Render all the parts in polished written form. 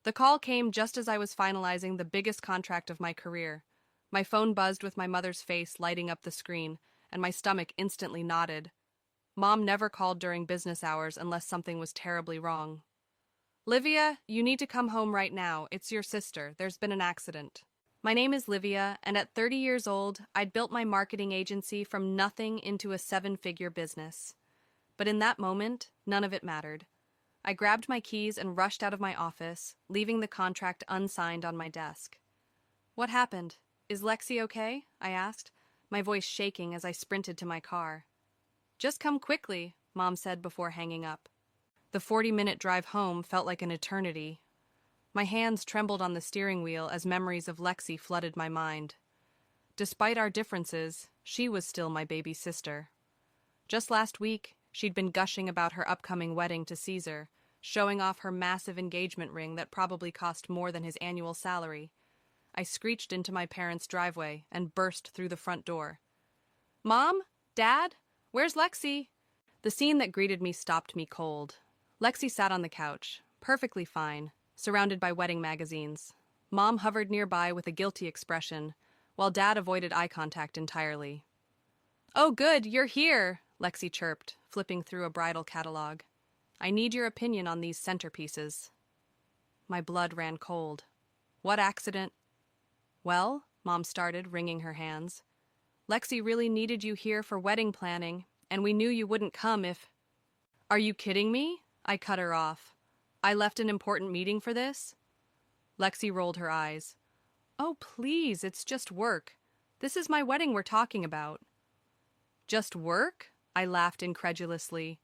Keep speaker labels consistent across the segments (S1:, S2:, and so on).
S1: The call came just as I was finalizing the biggest contract of my career. My phone buzzed with my mother's face lighting up the screen, and my stomach instantly knotted. Mom never called during business hours unless something was terribly wrong. "Livia, you need to come home right now. It's your sister. There's been an accident." My name is Livia, and at 30 years old, I'd built my marketing agency from nothing into a seven-figure business. But in that moment, none of it mattered. I grabbed my keys and rushed out of my office, leaving the contract unsigned on my desk. "What happened? Is Lexi okay?" I asked, my voice shaking as I sprinted to my car. "Just come quickly," Mom said before hanging up. The 40-minute drive home felt like an eternity. My hands trembled on the steering wheel as memories of Lexi flooded my mind. Despite our differences, she was still my baby sister. Just last week, she'd been gushing about her upcoming wedding to Caesar, showing off her massive engagement ring that probably cost more than his annual salary. I screeched into my parents' driveway and burst through the front door. "Mom? Dad? Where's Lexi?" The scene that greeted me stopped me cold. Lexi sat on the couch, perfectly fine, surrounded by wedding magazines. Mom hovered nearby with a guilty expression, while Dad avoided eye contact entirely. "Oh, good, you're here," Lexi chirped, flipping through a bridal catalog. "I need your opinion on these centerpieces." My blood ran cold. "What accident?" "Well," Mom started, wringing her hands, "Lexi really needed you here for wedding planning, and we knew you wouldn't come if—" "Are you kidding me?" I cut her off. "I left an important meeting for this?" Lexi rolled her eyes. "Oh, please, it's just work. This is my wedding we're talking about." "Just work?" I laughed incredulously.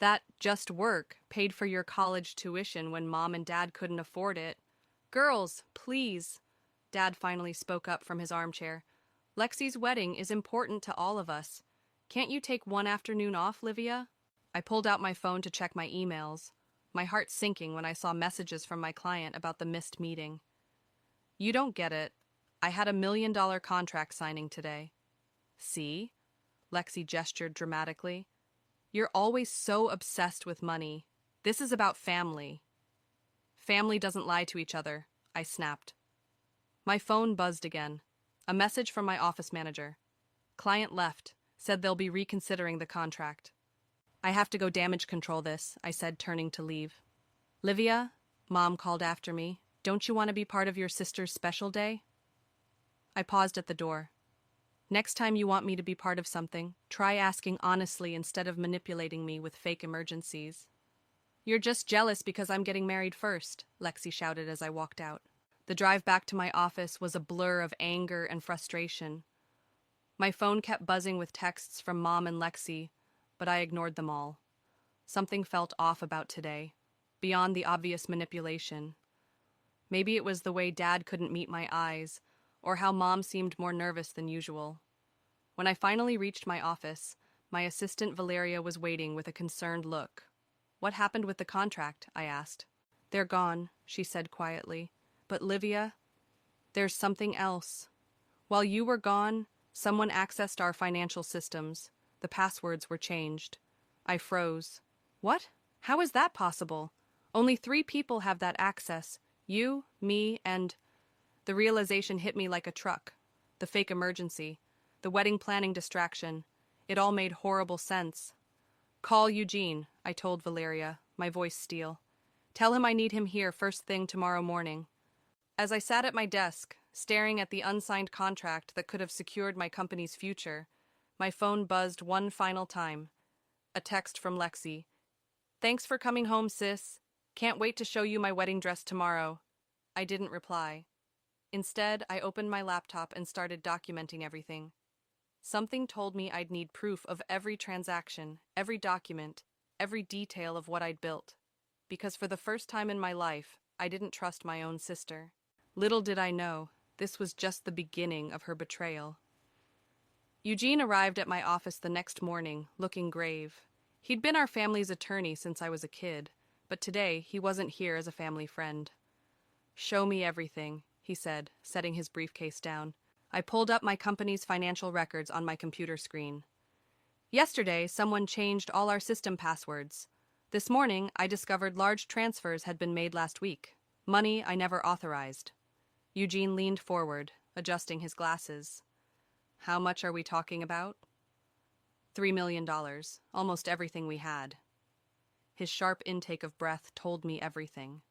S1: "That just work paid for your college tuition when Mom and Dad couldn't afford it." "Girls, please." Dad finally spoke up from his armchair. "Lexi's wedding is important to all of us. Can't you take one afternoon off, Livia?" I pulled out my phone to check my emails, my heart sinking when I saw messages from my client about the missed meeting. "You don't get it. I had $1 million contract signing today." "See?" Lexi gestured dramatically. "You're always so obsessed with money. This is about family." "Family doesn't lie to each other," I snapped. My phone buzzed again. A message from my office manager. "Client left, said they'll be reconsidering the contract." "I have to go damage control this," I said, turning to leave. "Livia," Mom called after me, "don't you want to be part of your sister's special day?" I paused at the door. "Next time you want me to be part of something, try asking honestly instead of manipulating me with fake emergencies." "You're just jealous because I'm getting married first," Lexi shouted as I walked out. The drive back to my office was a blur of anger and frustration. My phone kept buzzing with texts from Mom and Lexi, but I ignored them all. Something felt off about today, beyond the obvious manipulation. Maybe it was the way Dad couldn't meet my eyes, or how Mom seemed more nervous than usual. When I finally reached my office, my assistant Valeria was waiting with a concerned look. "What happened with the contract?" I asked. "They're gone," she said quietly. "But Livia, there's something else. While you were gone, someone accessed our financial systems. The passwords were changed." I froze. "What? How is that possible? Only 3 people have that access. You, me, and—" The realization hit me like a truck. The fake emergency, the wedding planning distraction. It all made horrible sense. "Call Eugene," I told Valeria, my voice steel. "Tell him I need him here first thing tomorrow morning." As I sat at my desk, staring at the unsigned contract that could have secured my company's future, my phone buzzed one final time. A text from Lexi. "Thanks for coming home, sis. Can't wait to show you my wedding dress tomorrow." I didn't reply. Instead, I opened my laptop and started documenting everything. Something told me I'd need proof of every transaction, every document, every detail of what I'd built. Because for the first time in my life, I didn't trust my own sister. Little did I know, this was just the beginning of her betrayal. Eugene arrived at my office the next morning, looking grave. He'd been our family's attorney since I was a kid, but today he wasn't here as a family friend. "Show me everything," he said, setting his briefcase down. I pulled up my company's financial records on my computer screen. "Yesterday, someone changed all our system passwords. This morning, I discovered large transfers had been made last week." Money I never authorized. Eugene leaned forward, adjusting his glasses. How much are we talking about? $3 million, almost everything we had. His sharp intake of breath told me everything.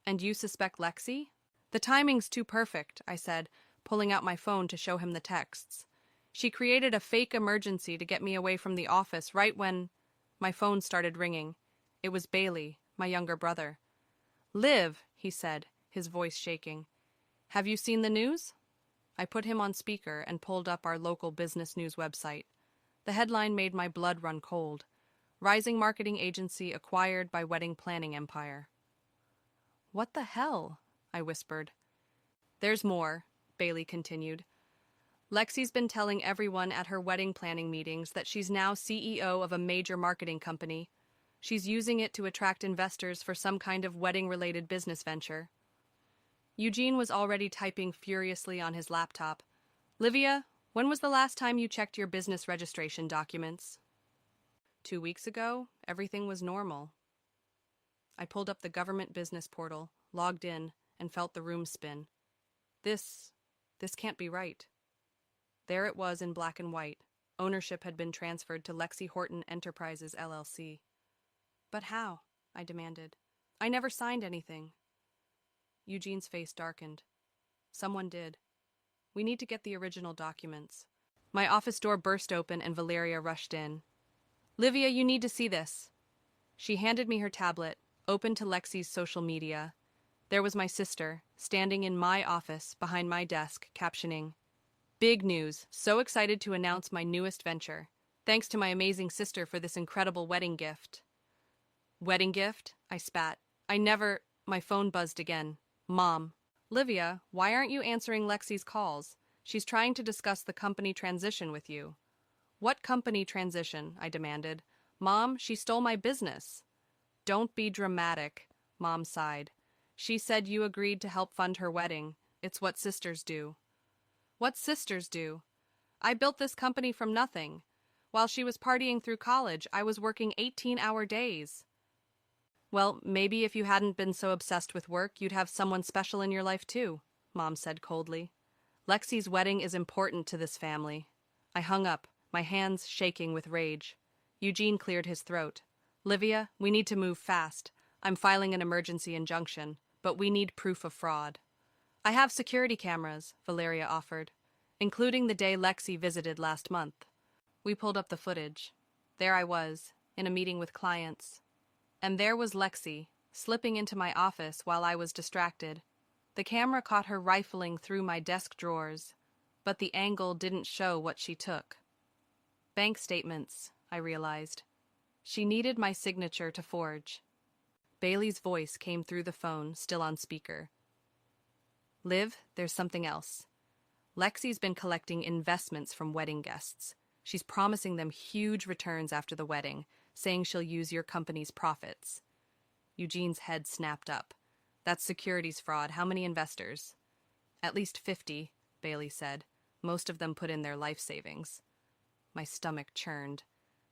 S1: And you suspect Lexi? The timing's too perfect, I said, pulling out my phone to show him the texts. She created a fake emergency to get me away from the office right when my phone started ringing. It was Bailey, my younger brother. Liv, he said, his voice shaking. Have you seen the news? I put him on speaker and pulled up our local business news website. The headline made my blood run cold. Rising marketing agency acquired by wedding planning empire. What the hell? I whispered. There's more, Bailey continued. Lexi's been telling everyone at her wedding planning meetings that she's now CEO of a major marketing company. She's using it to attract investors for some kind of wedding-related business venture. Eugene was already typing furiously on his laptop. Livia, when was the last time you checked your business registration documents? 2 weeks ago, everything was normal. I pulled up the government business portal, logged in, and felt the room spin. This can't be right. There it was in black and white. Ownership had been transferred to Lexi Horton Enterprises, LLC. But how? I demanded. I never signed anything. Eugene's face darkened. Someone did. We need to get the original documents. My office door burst open and Valeria rushed in. Livia, you need to see this. She handed me her tablet, open to Lexi's social media. There was my sister, standing in my office behind my desk, captioning, Big news, so excited to announce my newest venture. Thanks to my amazing sister for this incredible wedding gift. Wedding gift? I spat. My phone buzzed again. Mom. Livia, why aren't you answering Lexi's calls? She's trying to discuss the company transition with you. What company transition? I demanded. Mom, she stole my business. Don't be dramatic, Mom sighed. She said you agreed to help fund her wedding. It's what sisters do. What sisters do? I built this company from nothing. While she was partying through college, I was working 18-hour days. Well, maybe if you hadn't been so obsessed with work, you'd have someone special in your life too, Mom said coldly. Lexi's wedding is important to this family. I hung up, my hands shaking with rage. Eugene cleared his throat. Livia, we need to move fast. I'm filing an emergency injunction, but we need proof of fraud. I have security cameras, Valeria offered, including the day Lexi visited last month. We pulled up the footage. There I was, in a meeting with clients. And there was Lexi, slipping into my office while I was distracted. The camera caught her rifling through my desk drawers, but the angle didn't show what she took. Bank statements, I realized. She needed my signature to forge. Bailey's voice came through the phone, still on speaker. Liv, there's something else. Lexi's been collecting investments from wedding guests. She's promising them huge returns after the wedding, saying she'll use your company's profits. Eugene's head snapped up. That's securities fraud. How many investors? At least 50, Bailey said. Most of them put in their life savings. My stomach churned.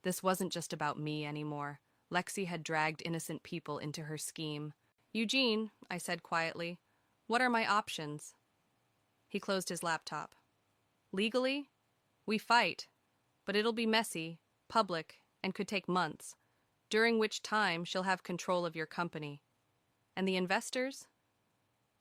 S1: This wasn't just about me anymore. Lexi had dragged innocent people into her scheme. Eugene, I said quietly, what are my options? He closed his laptop. Legally? We fight, but it'll be messy, public, and could take months, during which time she'll have control of your company. And the investors?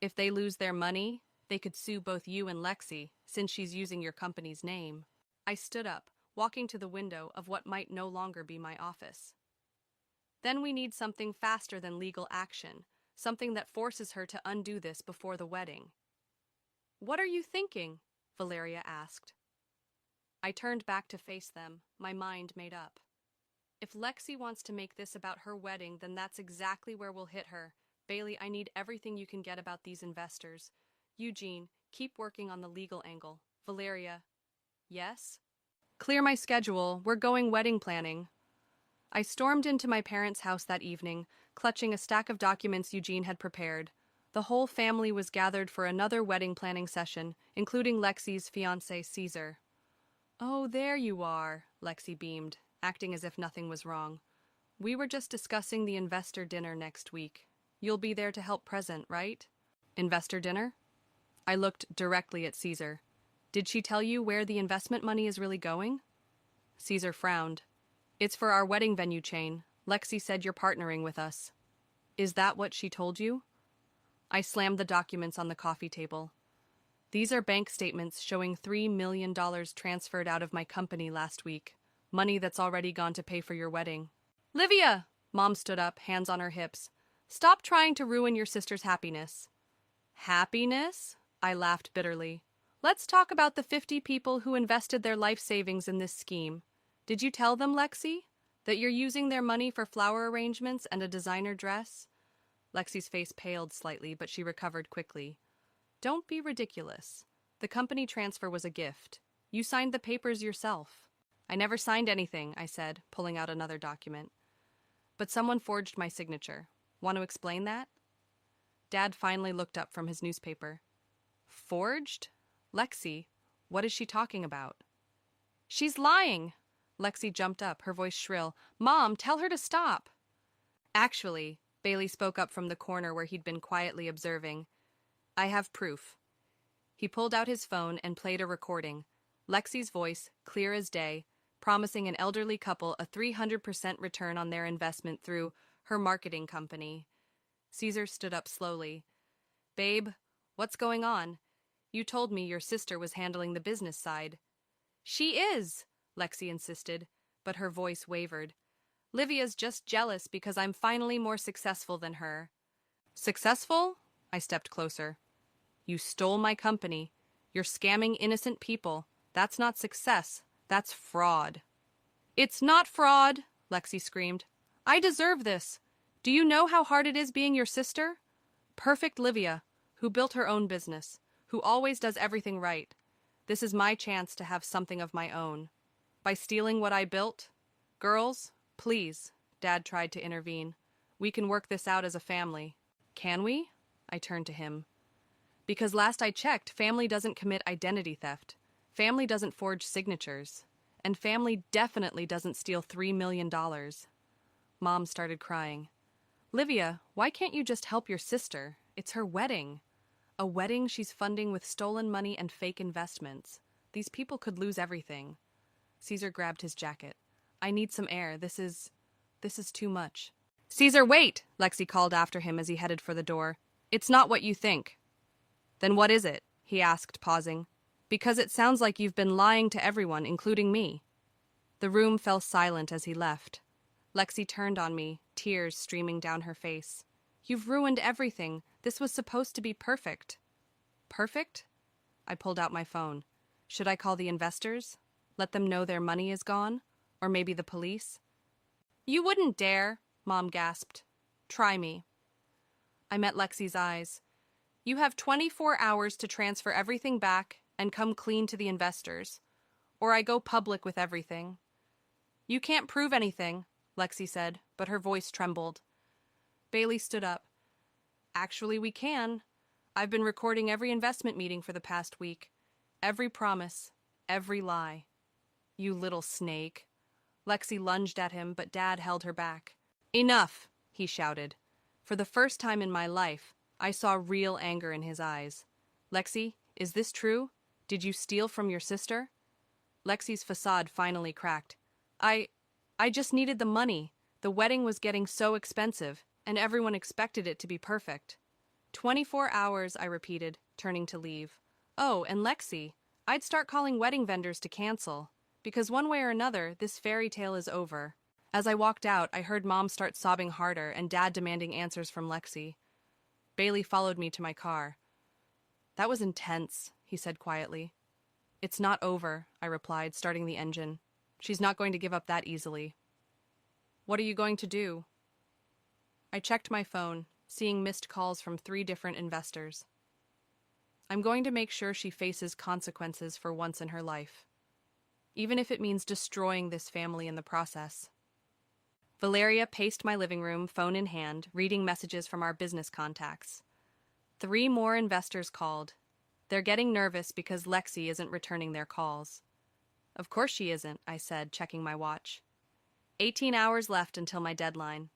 S1: If they lose their money, they could sue both you and Lexi, since she's using your company's name. I stood up, walking to the window of what might no longer be my office. Then we need something faster than legal action, something that forces her to undo this before the wedding. What are you thinking? Valeria asked. I turned back to face them, my mind made up. If Lexi wants to make this about her wedding, then that's exactly where we'll hit her. Bailey, I need everything you can get about these investors. Eugene, keep working on the legal angle. Valeria, yes? Clear my schedule. We're going wedding planning. I stormed into my parents' house that evening, clutching a stack of documents Eugene had prepared. The whole family was gathered for another wedding planning session, including Lexi's fiancé, Caesar. Oh, there you are, Lexi beamed, acting as if nothing was wrong. We were just discussing the investor dinner next week. You'll be there to help present, right? Investor dinner? I looked directly at Caesar. Did she tell you where the investment money is really going? Caesar frowned. It's for our wedding venue chain. Lexi said you're partnering with us. Is that what she told you? I slammed the documents on the coffee table. These are bank statements showing $3 million transferred out of my company last week. Money that's already gone to pay for your wedding. Livia! Mom stood up, hands on her hips. Stop trying to ruin your sister's happiness. Happiness? I laughed bitterly. Let's talk about the 50 people who invested their life savings in this scheme. Did you tell them, Lexi, that you're using their money for flower arrangements and a designer dress? Lexi's face paled slightly, but she recovered quickly. Don't be ridiculous. The company transfer was a gift. You signed the papers yourself. I never signed anything, I said, pulling out another document. But someone forged my signature. Want to explain that? Dad finally looked up from his newspaper. Forged? Lexi, what is she talking about? She's lying! Lexi jumped up, her voice shrill. Mom, tell her to stop! Actually, Bailey spoke up from the corner where he'd been quietly observing. I have proof. He pulled out his phone and played a recording. Lexi's voice, clear as day, promising an elderly couple a 300% return on their investment through her marketing company. Caesar stood up slowly. Babe, what's going on? You told me your sister was handling the business side. She is, Lexi insisted, but her voice wavered. Livia's just jealous because I'm finally more successful than her. Successful? I stepped closer. You stole my company. You're scamming innocent people. That's not success. That's fraud. It's not fraud, Lexi screamed. I deserve this. Do you know how hard it is being your sister? Perfect Livia, who built her own business, who always does everything right. This is my chance to have something of my own. By stealing what I built? Girls, please, Dad tried to intervene. We can work this out as a family. Can we? I turned to him. Because last I checked, family doesn't commit identity theft. Family doesn't forge signatures. And family definitely doesn't steal $3 million. Mom started crying. Livia, why can't you just help your sister? It's her wedding. A wedding she's funding with stolen money and fake investments. These people could lose everything. Caesar grabbed his jacket. I need some air. This is too much. Caesar, wait! Lexi called after him as he headed for the door. It's not what you think. Then what is it? He asked, pausing. Because it sounds like you've been lying to everyone, including me. The room fell silent as he left. Lexi turned on me, tears streaming down her face. You've ruined everything. This was supposed to be perfect. Perfect? I pulled out my phone. Should I call the investors? Let them know their money is gone? Or maybe the police? You wouldn't dare, Mom gasped. Try me. I met Lexi's eyes. You have 24 hours to transfer everything back and come clean to the investors. Or I go public with everything. You can't prove anything, Lexi said, but her voice trembled. Bailey stood up. Actually, we can. I've been recording every investment meeting for the past week. Every promise, every lie. You little snake. Lexi lunged at him, but Dad held her back. Enough, he shouted. For the first time in my life, I saw real anger in his eyes. Lexi, is this true? Did you steal from your sister? Lexi's facade finally cracked. I just needed the money. The wedding was getting so expensive, and everyone expected it to be perfect. 24 hours, I repeated, turning to leave. Oh, and Lexi, I'd start calling wedding vendors to cancel, because one way or another, this fairy tale is over. As I walked out, I heard Mom start sobbing harder and Dad demanding answers from Lexi. Bailey followed me to my car. That was intense, he said quietly. It's not over, I replied, starting the engine. She's not going to give up that easily. What are you going to do? I checked my phone, seeing missed calls from 3 different investors. I'm going to make sure she faces consequences for once in her life, even if it means destroying this family in the process. Valeria paced my living room, phone in hand, reading messages from our business contacts. 3 more investors called. They're getting nervous because Lexi isn't returning their calls. Of course she isn't, I said, checking my watch. 18 hours left until my deadline.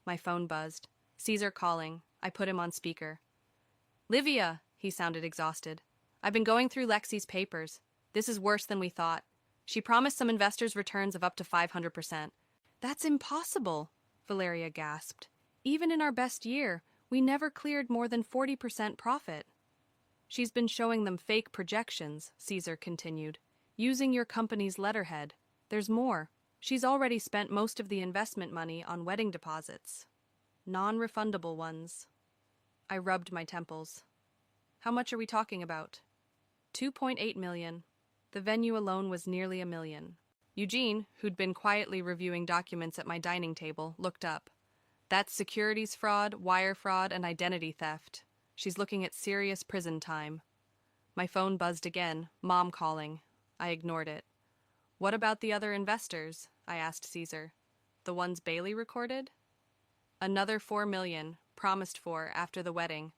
S1: My phone buzzed. Caesar calling. I put him on speaker. Livia, he sounded exhausted. I've been going through Lexi's papers. This is worse than we thought. She promised some investors returns of up to 500%. That's impossible, Valeria gasped. Even in our best year, we never cleared more than 40% profit. She's been showing them fake projections, Caesar continued, using your company's letterhead. There's more. She's already spent most of the investment money on wedding deposits. Non-refundable ones. I rubbed my temples. How much are we talking about? 2.8 million. The venue alone was nearly $1 million. Eugene, who'd been quietly reviewing documents at my dining table, looked up. That's securities fraud, wire fraud, and identity theft. She's looking at serious prison time. My phone buzzed again, Mom calling. I ignored it. What about the other investors? I asked Caesar. The ones Bailey recorded? Another 4 million, promised for after the wedding.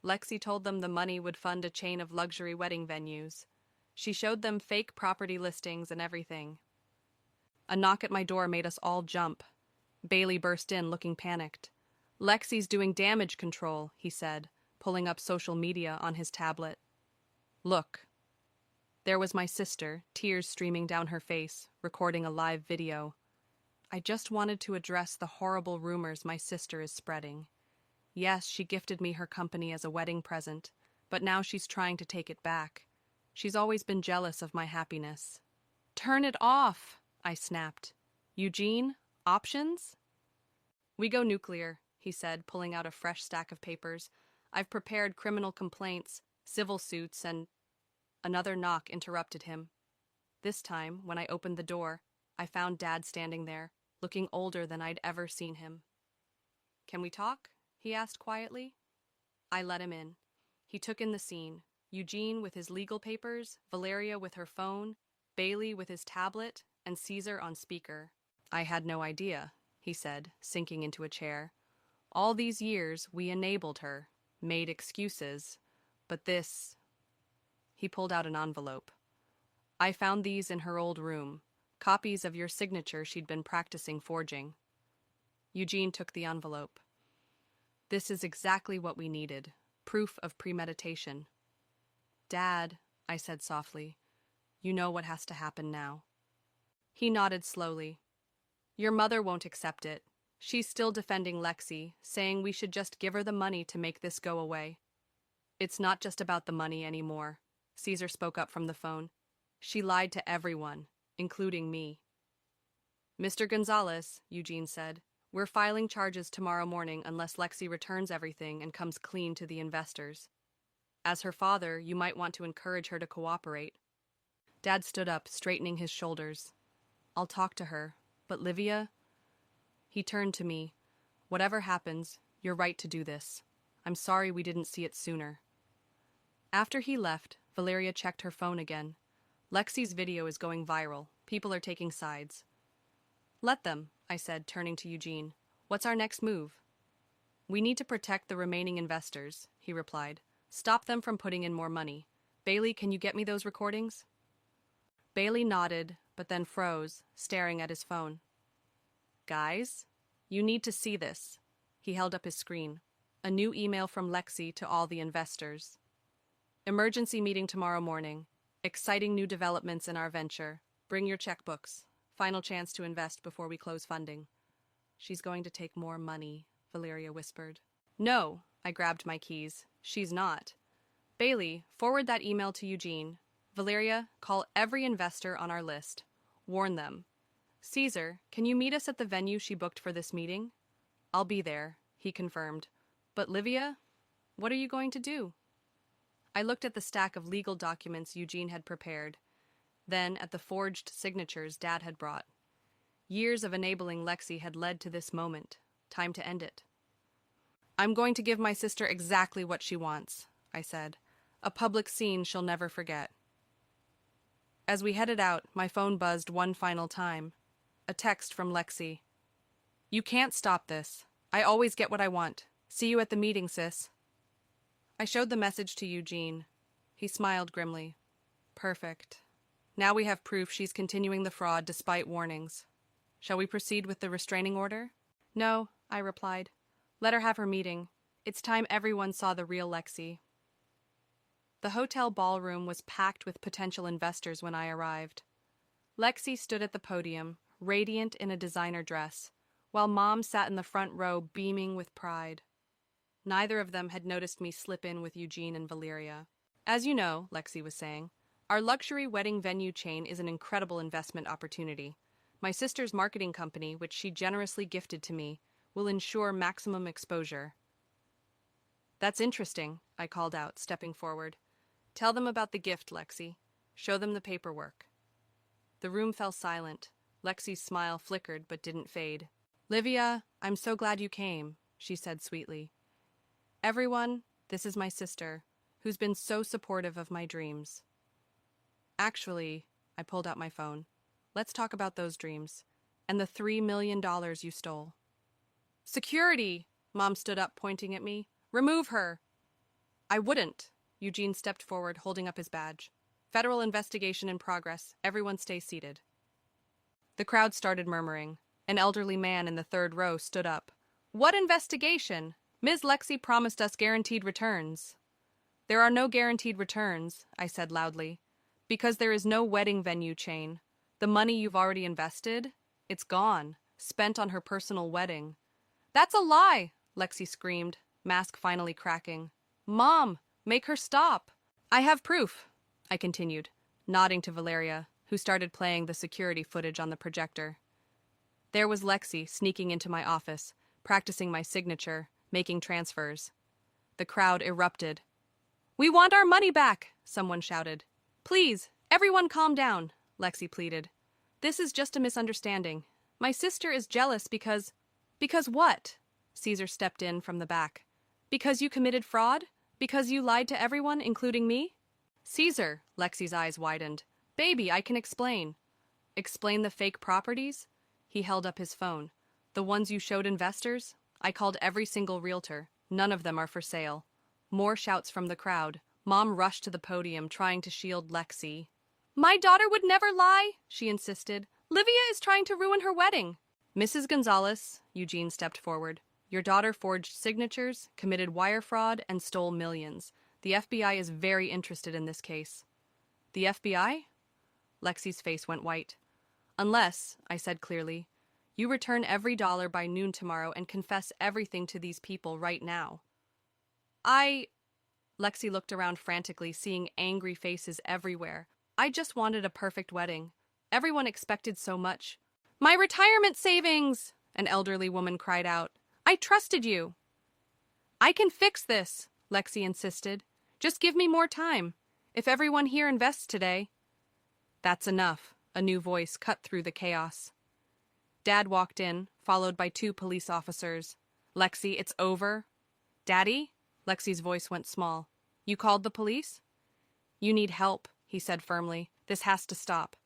S1: Lexi told them the money would fund a chain of luxury wedding venues. She showed them fake property listings and everything. A knock at my door made us all jump. Bailey burst in, looking panicked. Lexi's doing damage control, he said, pulling up social media on his tablet. Look. There was my sister, tears streaming down her face, recording a live video. I just wanted to address the horrible rumors my sister is spreading. Yes, she gifted me her company as a wedding present, but now she's trying to take it back. She's always been jealous of my happiness. Turn it off, I snapped. Eugene, options? We go nuclear, he said, pulling out a fresh stack of papers. I've prepared criminal complaints, civil suits, and... Another knock interrupted him. This time, when I opened the door, I found Dad standing there, looking older than I'd ever seen him. Can we talk? He asked quietly. I let him in. He took in the scene. Eugene with his legal papers, Valeria with her phone, Bailey with his tablet, and Caesar on speaker. I had no idea, he said, sinking into a chair. All these years, we enabled her, made excuses, but this... He pulled out an envelope. I found these in her old room, copies of your signature she'd been practicing forging. Eugene took the envelope. This is exactly what we needed, proof of premeditation. Dad, I said softly, you know what has to happen now. He nodded slowly. Your mother won't accept it. She's still defending Lexi, saying we should just give her the money to make this go away. It's not just about the money anymore, Caesar spoke up from the phone. She lied to everyone, including me. Mr. Gonzalez, Eugene said, we're filing charges tomorrow morning unless Lexi returns everything and comes clean to the investors. As her father, you might want to encourage her to cooperate. Dad stood up, straightening his shoulders. I'll talk to her, but Livia... He turned to me. Whatever happens, you're right to do this. I'm sorry we didn't see it sooner. After he left, Valeria checked her phone again. Lexi's video is going viral. People are taking sides. Let them, I said, turning to Eugene. What's our next move? We need to protect the remaining investors, he replied. Stop them from putting in more money. Bailey, can you get me those recordings? Bailey nodded, but then froze, staring at his phone. Guys, you need to see this. He held up his screen. A new email from Lexi to all the investors. Emergency meeting tomorrow morning. Exciting new developments in our venture. Bring your checkbooks. Final chance to invest before we close funding. She's going to take more money, Valeria whispered. No, I grabbed my keys. She's not. Bailey, forward that email to Eugene. Valeria, call every investor on our list. Warn them. Caesar, can you meet us at the venue she booked for this meeting? I'll be there, he confirmed. But Livia, what are you going to do? I looked at the stack of legal documents Eugene had prepared, then at the forged signatures Dad had brought. Years of enabling Lexi had led to this moment. Time to end it. I'm going to give my sister exactly what she wants, I said. A public scene she'll never forget. As we headed out, my phone buzzed one final time. A text from Lexi. You can't stop this. I always get what I want. See you at the meeting, sis. I showed the message to Eugene. He smiled grimly. Perfect. Now we have proof she's continuing the fraud despite warnings. Shall we proceed with the restraining order? No, I replied. Let her have her meeting. It's time everyone saw the real Lexi. The hotel ballroom was packed with potential investors when I arrived. Lexi stood at the podium, radiant in a designer dress, while Mom sat in the front row beaming with pride. Neither of them had noticed me slip in with Eugene and Valeria. As you know, Lexi was saying, our luxury wedding venue chain is an incredible investment opportunity. My sister's marketing company, which she generously gifted to me, will ensure maximum exposure. That's interesting, I called out, stepping forward. Tell them about the gift, Lexi. Show them the paperwork. The room fell silent. Lexi's smile flickered but didn't fade. Livia, I'm so glad you came, she said sweetly. Everyone, this is my sister, who's been so supportive of my dreams. Actually, I pulled out my phone. Let's talk about those dreams and the $3 million you stole. Security! Mom stood up, pointing at me. Remove her! I wouldn't. Eugene stepped forward, holding up his badge. Federal investigation in progress. Everyone stay seated. The crowd started murmuring. An elderly man in the third row stood up. What investigation? Ms. Lexi promised us guaranteed returns. There are no guaranteed returns, I said loudly, because there is no wedding venue chain. The money you've already invested, it's gone, spent on her personal wedding. That's a lie, Lexi screamed, mask finally cracking. Mom, make her stop. I have proof, I continued, nodding to Valeria, who started playing the security footage on the projector. There was Lexi sneaking into my office, practicing my signature, making transfers. The crowd erupted. We want our money back, someone shouted. Please, everyone calm down, Lexi pleaded. This is just a misunderstanding. My sister is jealous because... Because what? Caesar stepped in from the back. Because you committed fraud? Because you lied to everyone, including me? Caesar, Lexi's eyes widened. Baby, I can explain. Explain the fake properties? He held up his phone. The ones you showed investors? I called every single realtor. None of them are for sale. More shouts from the crowd. Mom rushed to the podium, trying to shield Lexi. My daughter would never lie, she insisted. Livia is trying to ruin her wedding. Mrs. Gonzalez, Eugene stepped forward. Your daughter forged signatures, committed wire fraud, and stole millions. The FBI is very interested in this case. The FBI? Lexi's face went white. Unless, I said clearly, you return every dollar by noon tomorrow and confess everything to these people right now. Lexi looked around frantically, seeing angry faces everywhere. I just wanted a perfect wedding. Everyone expected so much. My retirement savings! An elderly woman cried out. I trusted you. I can fix this, Lexi insisted. Just give me more time. If everyone here invests today. That's enough, a new voice cut through the chaos. Dad walked in, followed by 2 police officers. Lexi, it's over. Daddy? Lexi's voice went small. You called the police? You need help, he said firmly. This has to stop.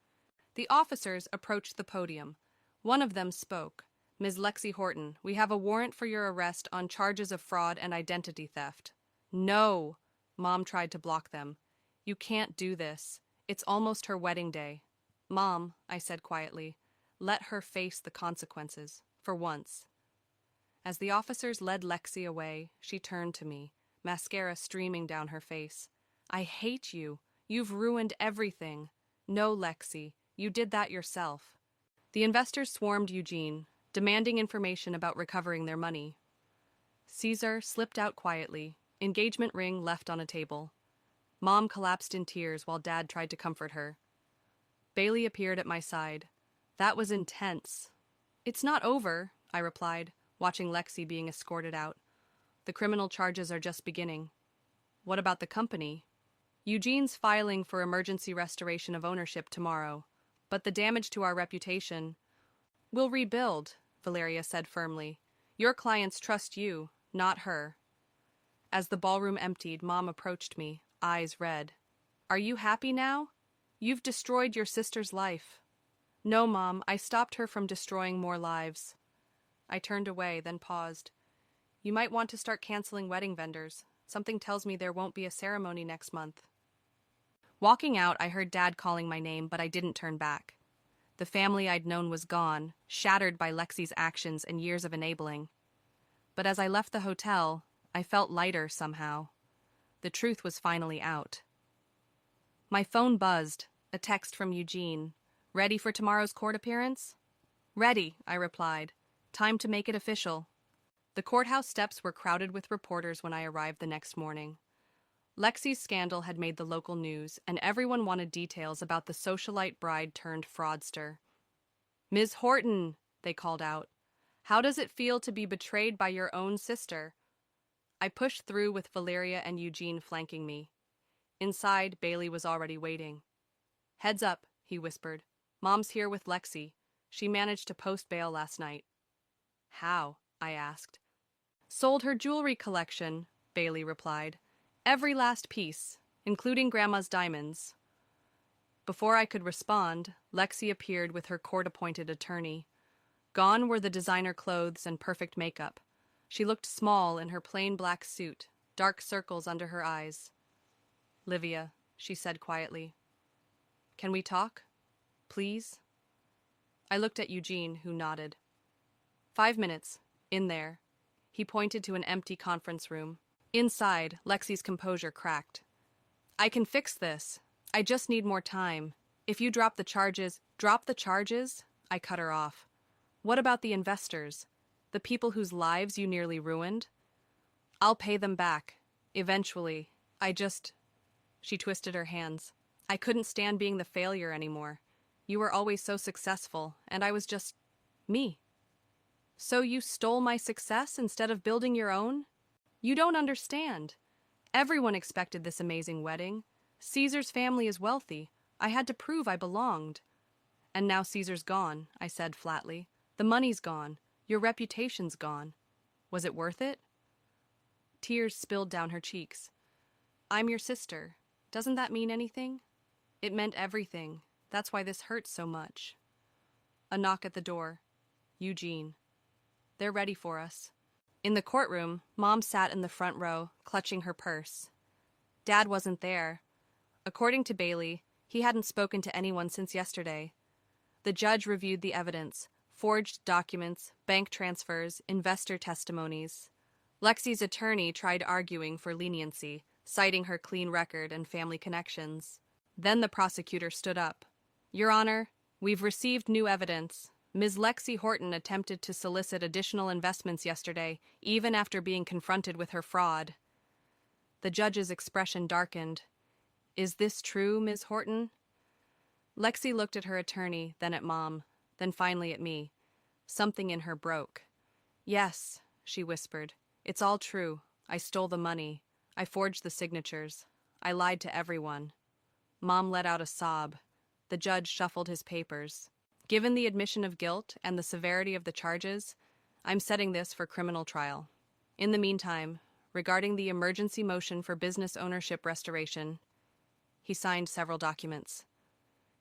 S1: The officers approached the podium. One of them spoke. Ms. Lexi Horton, we have a warrant for your arrest on charges of fraud and identity theft. No, Mom tried to block them. You can't do this. It's almost her wedding day. Mom, I said quietly, let her face the consequences, for once. As the officers led Lexi away, she turned to me, mascara streaming down her face. I hate you. You've ruined everything. No, Lexi, you did that yourself. The investors swarmed Eugene, demanding information about recovering their money. Caesar slipped out quietly, engagement ring left on a table. Mom collapsed in tears while Dad tried to comfort her. Bailey appeared at my side. That was intense. It's not over, I replied, watching Lexi being escorted out. The criminal charges are just beginning. What about the company? Eugene's filing for emergency restoration of ownership tomorrow, but the damage to our reputation... We'll rebuild, Valeria said firmly. Your clients trust you, not her. As the ballroom emptied, Mom approached me, eyes red. Are you happy now? You've destroyed your sister's life. No, Mom, I stopped her from destroying more lives. I turned away, then paused. You might want to start canceling wedding vendors. Something tells me there won't be a ceremony next month. Walking out, I heard Dad calling my name, but I didn't turn back. The family I'd known was gone, shattered by Lexi's actions and years of enabling. but as I left the hotel, I felt lighter somehow. The truth was finally out. My phone buzzed, a text from Eugene. "Ready for tomorrow's court appearance?" "Ready," I replied. "Time to make it official." The courthouse steps were crowded with reporters when I arrived the next morning. Lexi's scandal had made the local news, and everyone wanted details about the socialite bride turned fraudster. "Ms. Horton," they called out, "how does it feel to be betrayed by your own sister?" I pushed through with Valeria and Eugene flanking me. Inside, Bailey was already waiting. "Heads up," he whispered. "Mom's here with Lexi. She managed to post bail last night." "How?" I asked. "Sold her jewelry collection," Bailey replied. "Every last piece, including Grandma's diamonds." Before I could respond, Lexi appeared with her court-appointed attorney. Gone were the designer clothes and perfect makeup. She looked small in her plain black suit, dark circles under her eyes. "Livia," she said quietly. "Can we talk? Please?" I looked at Eugene, who nodded. 5 minutes, in there. He pointed to an empty conference room. Inside, Lexi's composure cracked. "I can fix this. I just need more time. If you drop the charges..." "Drop the charges?" I cut her off. "What about the investors? The people whose lives you nearly ruined?" "I'll pay them back. Eventually. She twisted her hands. "I couldn't stand being the failure anymore. You were always so successful, and I was just... me." "So you stole my success instead of building your own? You don't understand. Everyone expected this amazing wedding. Caesar's family is wealthy. I had to prove I belonged." "And now Caesar's gone," I said flatly. "The money's gone. Your reputation's gone. Was it worth it?" Tears spilled down her cheeks. "I'm your sister. Doesn't that mean anything?" "It meant everything. That's why this hurts so much." A knock at the door. Eugene. "They're ready for us." In the courtroom, Mom sat in the front row, clutching her purse. Dad wasn't there. According to Bailey, he hadn't spoken to anyone since yesterday. The judge reviewed the evidence: forged documents, bank transfers, investor testimonies. Lexi's attorney tried arguing for leniency, citing her clean record and family connections. Then the prosecutor stood up. "Your Honor, we've received new evidence. Ms. Lexi Horton attempted to solicit additional investments yesterday, even after being confronted with her fraud." The judge's expression darkened. "Is this true, Ms. Horton?" Lexi looked at her attorney, then at Mom, then finally at me. Something in her broke. "Yes," she whispered. "It's all true. I stole the money. I forged the signatures. I lied to everyone." Mom let out a sob. The judge shuffled his papers. "Given the admission of guilt and the severity of the charges, I'm setting this for criminal trial. In the meantime, regarding the emergency motion for business ownership restoration," he signed several documents.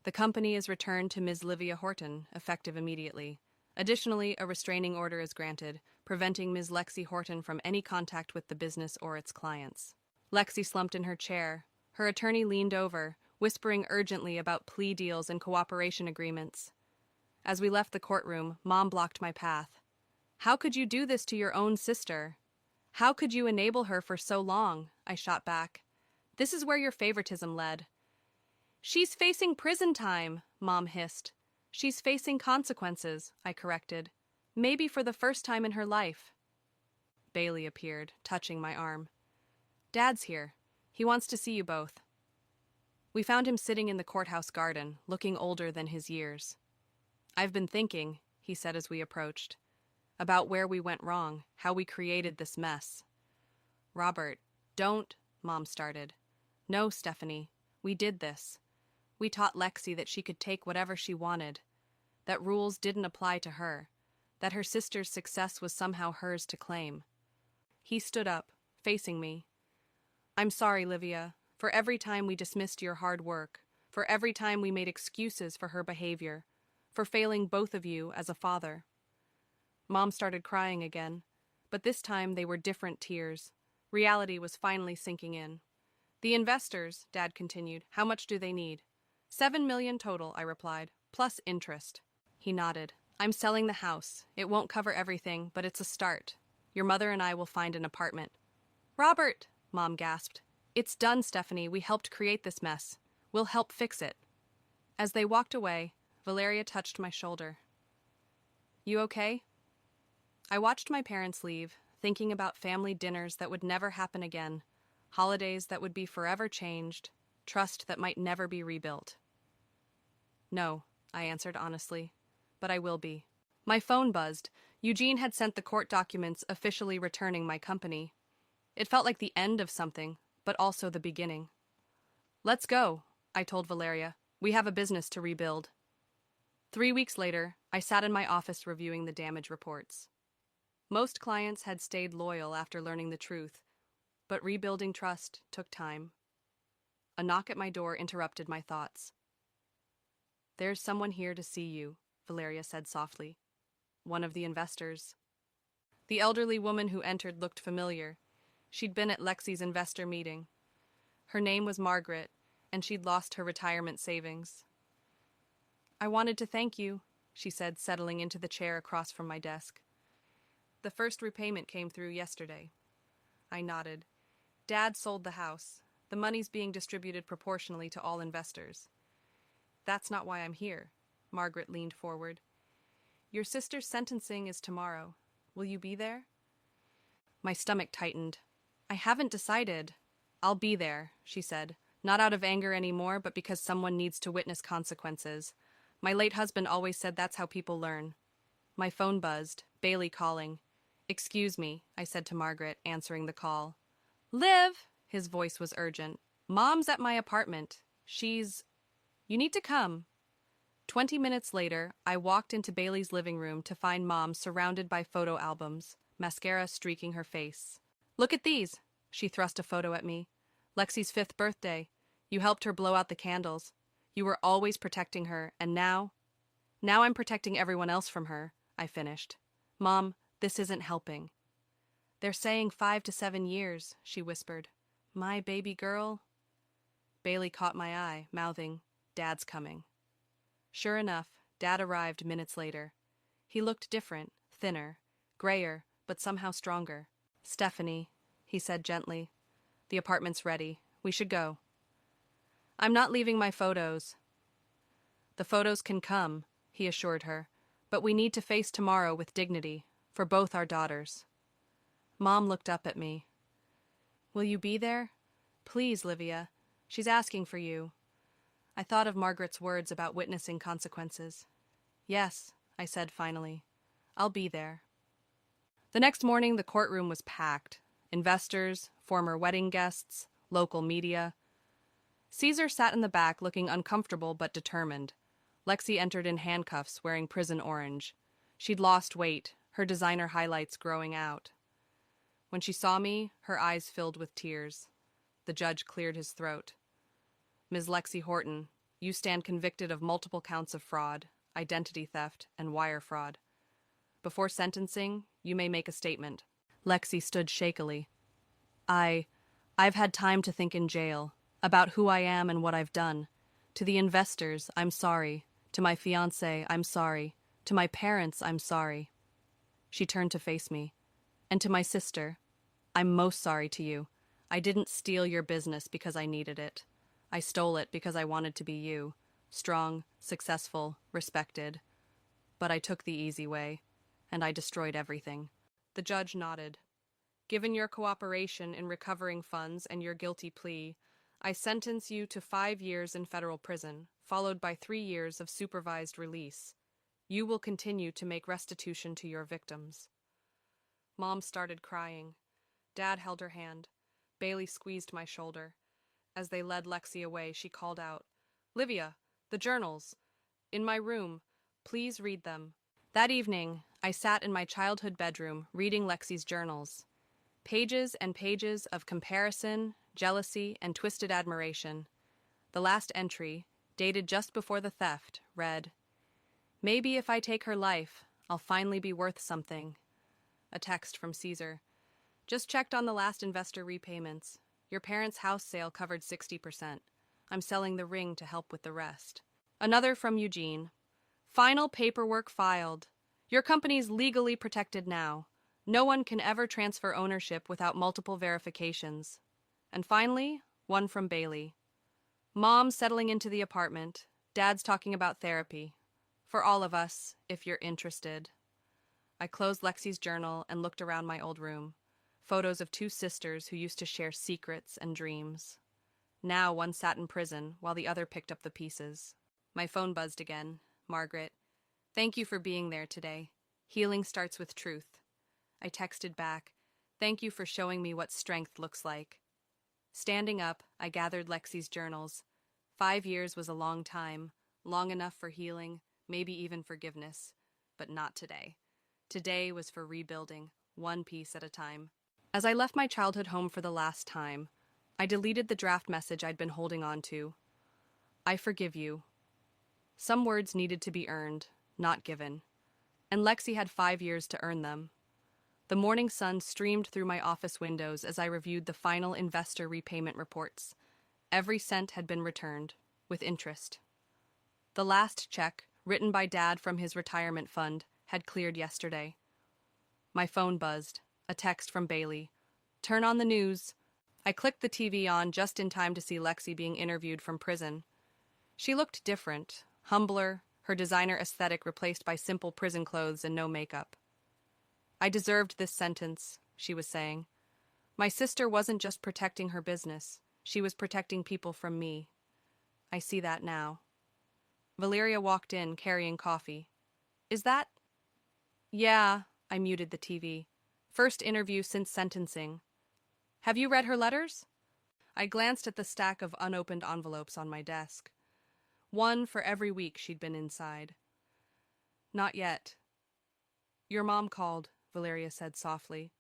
S1: "The company is returned to Ms. Livia Horton, effective immediately. Additionally, a restraining order is granted, preventing Ms. Lexi Horton from any contact with the business or its clients." Lexi slumped in her chair. Her attorney leaned over, whispering urgently about plea deals and cooperation agreements. As we left the courtroom, Mom blocked my path. "How could you do this to your own sister? How could you enable her for so long?" I shot back. "This is where your favoritism led." "She's facing prison time," Mom hissed. "She's facing consequences," I corrected. "Maybe for the first time in her life." Bailey appeared, touching my arm. "Dad's here. He wants to see you both." We found him sitting in the courthouse garden, looking older than his years. "I've been thinking," he said as we approached, "about where we went wrong, how we created this mess." "Robert, don't," Mom started. "No, Stephanie, we did this. We taught Lexi that she could take whatever she wanted, that rules didn't apply to her, that her sister's success was somehow hers to claim." He stood up, facing me. "I'm sorry, Livia, for every time we dismissed your hard work, for every time we made excuses for her behavior, for failing both of you as a father." Mom started crying again, but this time they were different tears. Reality was finally sinking in. "The investors," Dad continued, "how much do they need?" $7 million total," I replied, "plus interest." He nodded. "I'm selling the house. It won't cover everything, but it's a start. Your mother and I will find an apartment. Robert, Mom gasped. It's done, Stephanie. We helped create this mess. We'll help fix it. As they walked away, Valeria touched my shoulder. You okay? I watched my parents leave, thinking about family dinners that would never happen again, holidays that would be forever changed, trust that might never be rebuilt. No, I answered honestly, but I will be. My phone buzzed. Eugene had sent the court documents officially returning my company. It felt like the end of something, but also the beginning. Let's go, I told Valeria. We have a business to rebuild. 3 weeks later, I sat in my office reviewing the damage reports. Most clients had stayed loyal after learning the truth, but rebuilding trust took time. A knock at my door interrupted my thoughts. There's someone here to see you, Valeria said softly. One of the investors. The elderly woman who entered looked familiar. She'd been at Lexi's investor meeting. Her name was Margaret, and she'd lost her retirement savings. I wanted to thank you, she said, settling into the chair across from my desk. The first repayment came through yesterday. I nodded. Dad sold the house. The money's being distributed proportionally to all investors. That's not why I'm here. Margaret leaned forward. Your sister's sentencing is tomorrow. Will you be there? My stomach tightened. I haven't decided. I'll be there, she said, not out of anger anymore, but because someone needs to witness consequences. My late husband always said that's how people learn. My phone buzzed, Bailey calling. Excuse me, I said to Margaret, answering the call. Liv! His voice was urgent. Mom's at my apartment. You need to come. 20 minutes later, I walked into Bailey's living room to find Mom surrounded by photo albums, mascara streaking her face. Look at these. She thrust a photo at me. Lexi's 5th birthday. You helped her blow out the candles. You were always protecting her, and now I'm protecting everyone else from her, I finished. Mom, this isn't helping. They're saying 5 to 7 years, she whispered. My baby girl. Bailey caught my eye, mouthing, Dad's coming. Sure enough, Dad arrived minutes later. He looked different, thinner, grayer, but somehow stronger. Stephanie, he said gently. The apartment's ready. We should go. I'm not leaving my photos. The photos can come, he assured her, but we need to face tomorrow with dignity, for both our daughters. Mom looked up at me. Will you be there? Please, Livia. She's asking for you. I thought of Margaret's words about witnessing consequences. Yes, I said finally. I'll be there. The next morning, the courtroom was packed. Investors, former wedding guests, local media. Caesar sat in the back looking uncomfortable but determined. Lexi entered in handcuffs, wearing prison orange. She'd lost weight, her designer highlights growing out. When she saw me, her eyes filled with tears. The judge cleared his throat. Ms. Lexi Horton, you stand convicted of multiple counts of fraud, identity theft, and wire fraud. Before sentencing, you may make a statement. Lexi stood shakily. I've had time to think in jail, about who I am and what I've done. To the investors, I'm sorry. To my fiancé, I'm sorry. To my parents, I'm sorry. She turned to face me. And to my sister, I'm most sorry to you. I didn't steal your business because I needed it. I stole it because I wanted to be you, strong, successful, respected. But I took the easy way, and I destroyed everything. The judge nodded. Given your cooperation in recovering funds and your guilty plea, I sentence you to 5 years in federal prison, followed by 3 years of supervised release. You will continue to make restitution to your victims. Mom started crying. Dad held her hand. Bailey squeezed my shoulder. As they led Lexi away, she called out, Livia, the journals. In my room. Please read them. That evening, I sat in my childhood bedroom reading Lexi's journals. Pages and pages of comparison, jealousy, and twisted admiration. The last entry, dated just before the theft, read, Maybe if I take her life, I'll finally be worth something. A text from Caesar. Just checked on the last investor repayments. Your parents' house sale covered 60%. I'm selling the ring to help with the rest. Another from Eugene. Final paperwork filed. Your company's legally protected now. No one can ever transfer ownership without multiple verifications. And finally, one from Bailey. Mom settling into the apartment. Dad's talking about therapy. For all of us, if you're interested. I closed Lexi's journal and looked around my old room. Photos of two sisters who used to share secrets and dreams. Now one sat in prison while the other picked up the pieces. My phone buzzed again. Margaret, thank you for being there today. Healing starts with truth. I texted back, thank you for showing me what strength looks like. Standing up, I gathered Lexi's journals. 5 years was a long time, long enough for healing, maybe even forgiveness. But not today. Today was for rebuilding, one piece at a time. As I left my childhood home for the last time, I deleted the draft message I'd been holding on to. I forgive you. Some words needed to be earned, not given. And Lexi had 5 years to earn them. The morning sun streamed through my office windows as I reviewed the final investor repayment reports. Every cent had been returned, with interest. The last check, written by Dad from his retirement fund, had cleared yesterday. My phone buzzed. A text from Bailey. Turn on the news. I clicked the TV on just in time to see Lexi being interviewed from prison. She looked different, humbler, her designer aesthetic replaced by simple prison clothes and no makeup. I deserved this sentence, she was saying. My sister wasn't just protecting her business. She was protecting people from me. I see that now. Valeria walked in, carrying coffee. Is that? Yeah, I muted the TV. First interview since sentencing. Have you read her letters? I glanced at the stack of unopened envelopes on my desk. One for every week she'd been inside. Not yet. Your mom called, Valeria said softly.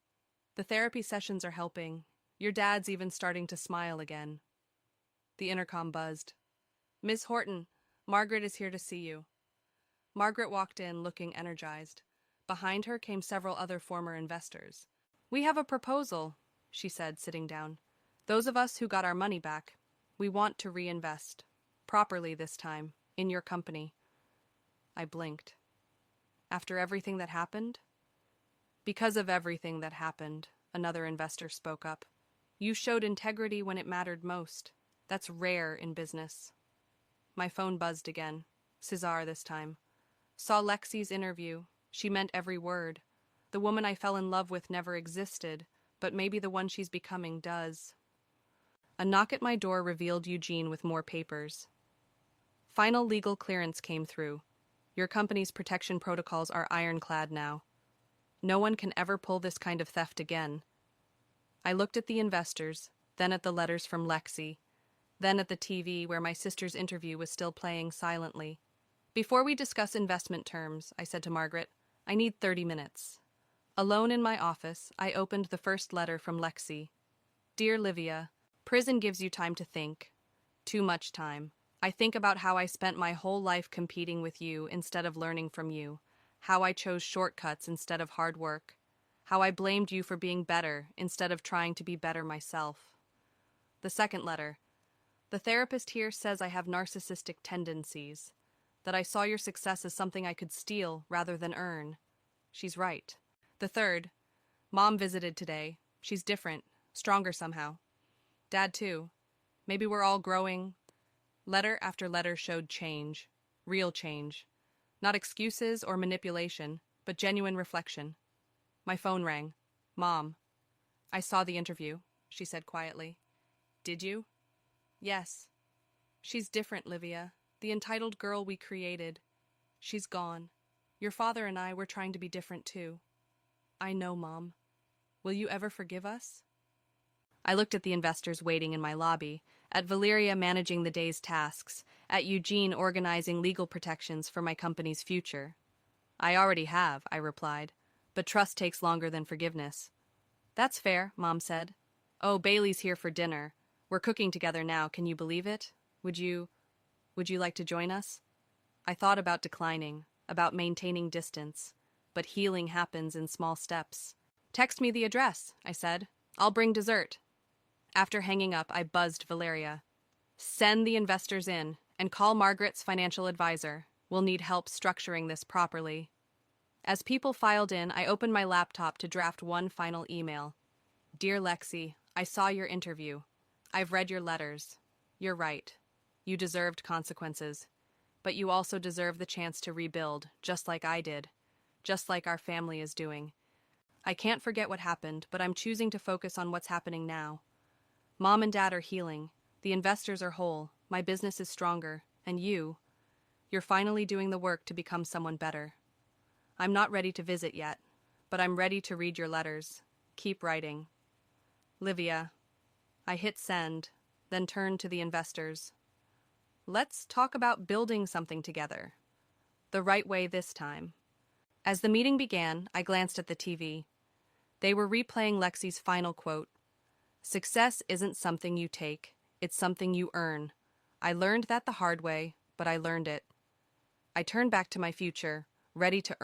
S1: The therapy sessions are helping. Your dad's even starting to smile again. The intercom buzzed. Miss Horton, Margaret is here to see you. Margaret walked in, looking energized. Behind her came several other former investors. We have a proposal, she said, sitting down. Those of us who got our money back, we want to reinvest. Properly this time, in your company. I blinked. After everything that happened? Because of everything that happened, another investor spoke up. You showed integrity when it mattered most. That's rare in business. My phone buzzed again. Cesar this time. Saw Lexi's interview. She meant every word. The woman I fell in love with never existed, but maybe the one she's becoming does. A knock at my door revealed Eugene with more papers. Final legal clearance came through. Your company's protection protocols are ironclad now. No one can ever pull this kind of theft again. I looked at the investors, then at the letters from Lexi, then at the TV where my sister's interview was still playing silently. Before we discuss investment terms, I said to Margaret, I need 30 minutes. Alone in my office, I opened the first letter from Lexi. Dear Livia, prison gives you time to think. Too much time. I think about how I spent my whole life competing with you instead of learning from you, how I chose shortcuts instead of hard work, how I blamed you for being better instead of trying to be better myself. The second letter. The therapist here says I have narcissistic tendencies, that I saw your success as something I could steal rather than earn. She's right. The third. Mom visited today. She's different, stronger somehow. Dad too. Maybe we're all growing. Letter after letter showed change. Real change. Not excuses or manipulation, but genuine reflection. My phone rang. Mom. I saw the interview, she said quietly. Did you? Yes. She's different, Livia. The entitled girl we created. She's gone. Your father and I were trying to be different too. I know, Mom. Will you ever forgive us? I looked at the investors waiting in my lobby, at Valeria managing the day's tasks, at Eugene organizing legal protections for my company's future. I already have, I replied, but trust takes longer than forgiveness. That's fair, Mom said. Oh, Bailey's here for dinner. We're cooking together now, can you believe it? Would you like to join us? I thought about declining, about maintaining distance, but healing happens in small steps. Text me the address, I said. I'll bring dessert. After hanging up, I buzzed Valeria. Send the investors in, and call Margaret's financial advisor. We'll need help structuring this properly. As people filed in, I opened my laptop to draft one final email. Dear Lexi, I saw your interview. I've read your letters. You're right. You deserved consequences. But you also deserve the chance to rebuild, just like I did. Just like our family is doing. I can't forget what happened, but I'm choosing to focus on what's happening now. Mom and Dad are healing. The investors are whole. My business is stronger. And you're finally doing the work to become someone better. I'm not ready to visit yet, but I'm ready to read your letters. Keep writing. Livia. I hit send, then turned to the investors. Let's talk about building something together. The right way this time. As the meeting began, I glanced at the TV. They were replaying Lexi's final quote. Success isn't something you take, it's something you earn. I learned that the hard way, but I learned it. I turned back to my future, ready to